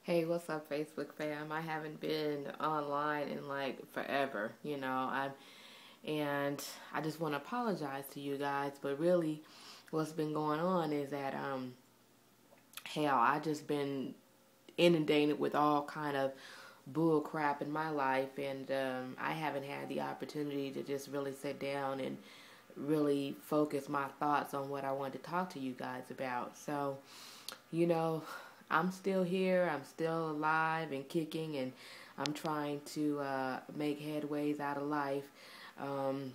Hey, what's up, Facebook fam? I haven't been online in like forever, and I just want to apologize to you guys. But really, what's been going on is that hell, I just been inundated with all kind of bull crap in my life, and I haven't had the opportunity to just really sit down and really focus my thoughts on what I wanted to talk to you guys about. So, you know, I'm still here. I'm still alive and kicking, and I'm trying to make headways out of life. Um,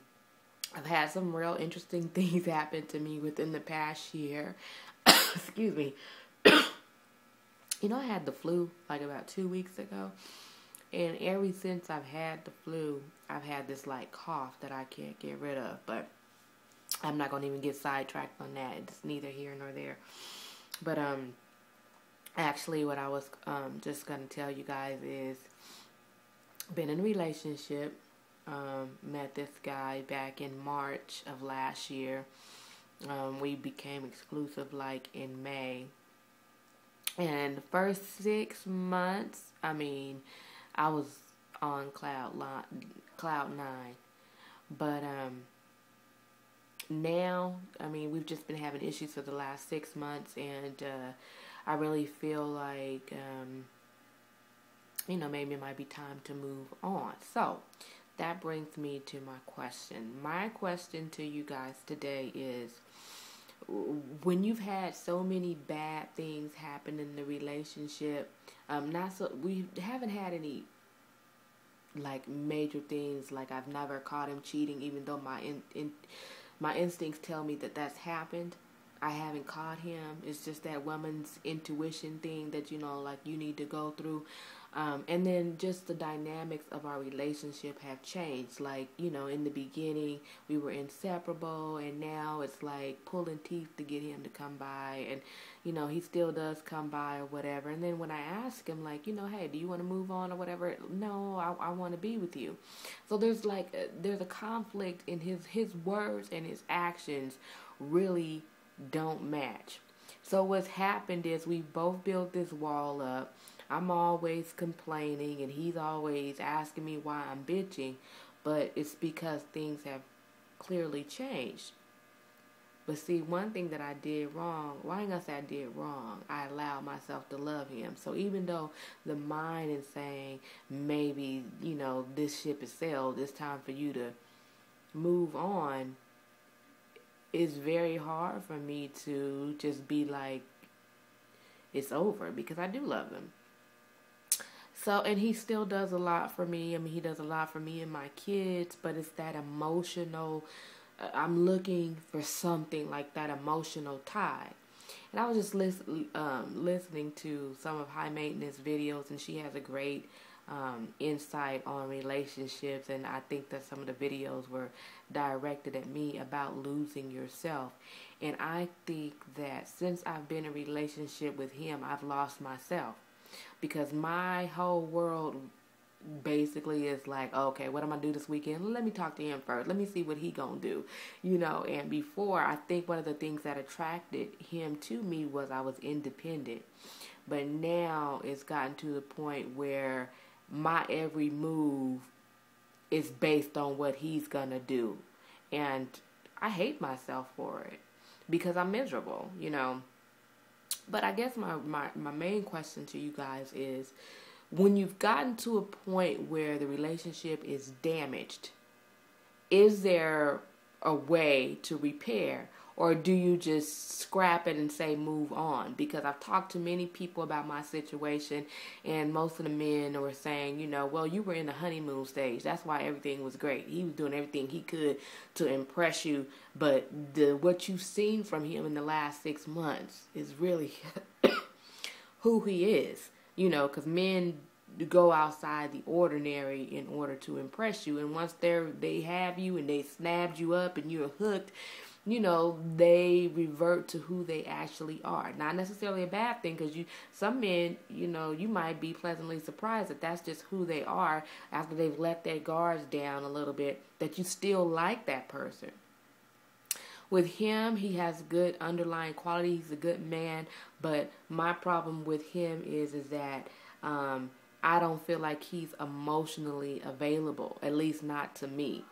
I've had some real interesting things happen to me within the past year. Excuse me. I had the flu like about 2 weeks ago, and ever since I've had the flu, I've had this like cough that I can't get rid of. But I'm not gonna even get sidetracked on that. It's neither here nor there. But actually, what I was just going to tell you guys is, been in a relationship, met this guy back in March of last year. We became exclusive like in May. And the first 6 months, I was on cloud nine. But now, we've just been having issues for the last 6 months, and I really feel like, maybe it might be time to move on. So, that brings me to my question. My question to you guys today is, when you've had so many bad things happen in the relationship, we haven't had any like major things. Like, I've never caught him cheating, even though my instincts tell me that that's happened. I haven't caught him. It's just that woman's intuition thing that, like, you need to go through. And then just the dynamics of our relationship have changed. Like, in the beginning, we were inseparable, and now it's like pulling teeth to get him to come by. And, he still does come by or whatever. And then when I ask him, like, hey, do you want to move on or whatever? No, I want to be with you. So there's a conflict in his words, and his actions really don't match. So what's happened is we both built this wall up. I'm always complaining, and he's always asking me why I'm bitching, but it's because things have clearly changed. But see, one thing that I did wrong, well, I ain't gonna say I did wrong, I allowed myself to love him. So even though the mind is saying, maybe, this ship is sailed, it's time for you to move on, it's very hard for me to just be like, it's over, because I do love him. So, and he still does a lot for me. He does a lot for me and my kids, but it's that emotional, I'm looking for something like that emotional tie. And I was just listening to some of High Maintenance videos, and she has a great insight on relationships, and I think that some of the videos were directed at me about losing yourself. And I think that since I've been in a relationship with him, I've lost myself, because my whole world basically is like, okay, what am I gonna do this weekend? Let me talk to him first. Let me see what he gonna do, And before, I think one of the things that attracted him to me was I was independent. But now it's gotten to the point where my every move is based on what he's gonna do, and I hate myself for it because I'm miserable, But I guess my main question to you guys is, when you've gotten to a point where the relationship is damaged, is there a way to repair? Or do you just scrap it and say move on? Because I've talked to many people about my situation, and most of the men were saying, well, you were in the honeymoon stage. That's why everything was great. He was doing everything he could to impress you. But what you've seen from him in the last 6 months is really who he is. Because men go outside the ordinary in order to impress you. And once they have you and they snapped you up and you're hooked, they revert to who they actually are. Not necessarily a bad thing, because some men, you might be pleasantly surprised that that's just who they are after they've let their guards down a little bit, that you still like that person. with him, he has good underlying quality. He's a good man, but my problem with him is that I don't feel like he's emotionally available, at least not to me.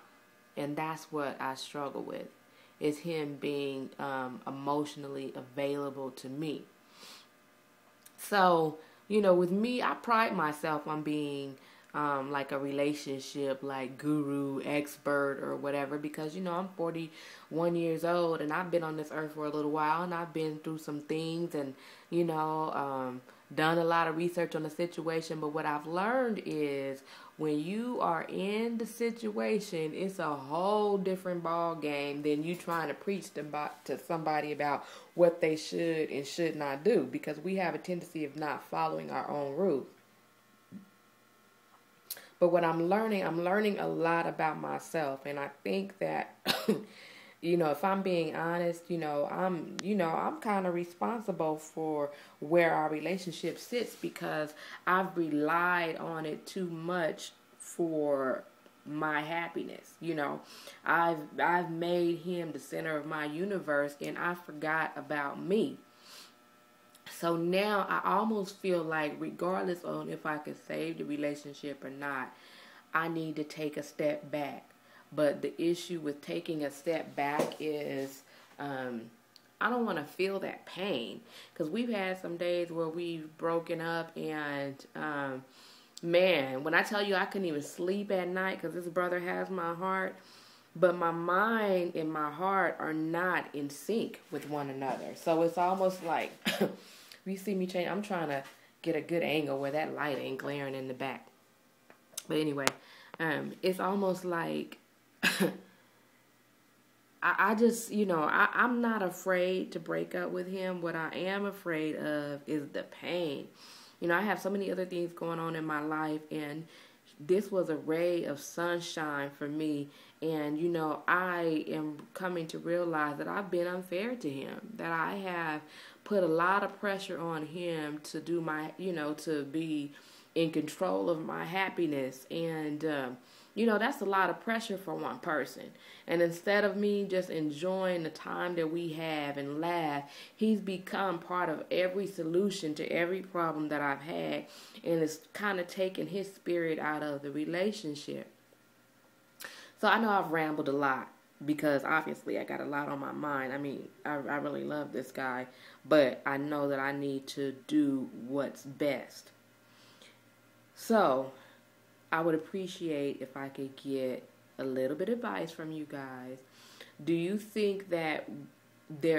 And that's what I struggle with, is him being emotionally available to me. So, with me, I pride myself on being like a relationship like guru, expert, or whatever, because I'm 41 years old and I've been on this earth for a little while, and I've been through some things, and done a lot of research on the situation. But what I've learned is, when you are in the situation, it's a whole different ball game than you trying to preach to somebody about what they should and should not do, because we have a tendency of not following our own rules. But what I'm learning a lot about myself, and I think that if I'm being honest, I'm kind of responsible for where our relationship sits, because I've relied on it too much for my happiness. I've made him the center of my universe, and I forgot about me. So now I almost feel like, regardless on if I can save the relationship or not, I need to take a step back. But the issue with taking a step back is I don't want to feel that pain, because we've had some days where we've broken up, and man, when I tell you I couldn't even sleep at night because this brother has my heart, but my mind and my heart are not in sync with one another. So it's almost like, you see me change. I'm trying to get a good angle where that light ain't glaring in the back. But anyway, it's almost like I just, I'm not afraid to break up with him. What I am afraid of is the pain. I have so many other things going on in my life, and this was a ray of sunshine for me. And, I am coming to realize that I've been unfair to him, that I have put a lot of pressure on him to do my, to be in control of my happiness. And, that's a lot of pressure for one person. And instead of me just enjoying the time that we have and laugh, he's become part of every solution to every problem that I've had, and it's kind of taken his spirit out of the relationship. So I know I've rambled a lot, because obviously I got a lot on my mind. I mean, I really love this guy, but I know that I need to do what's best. So I would appreciate if I could get a little bit of advice from you guys. Do you think that there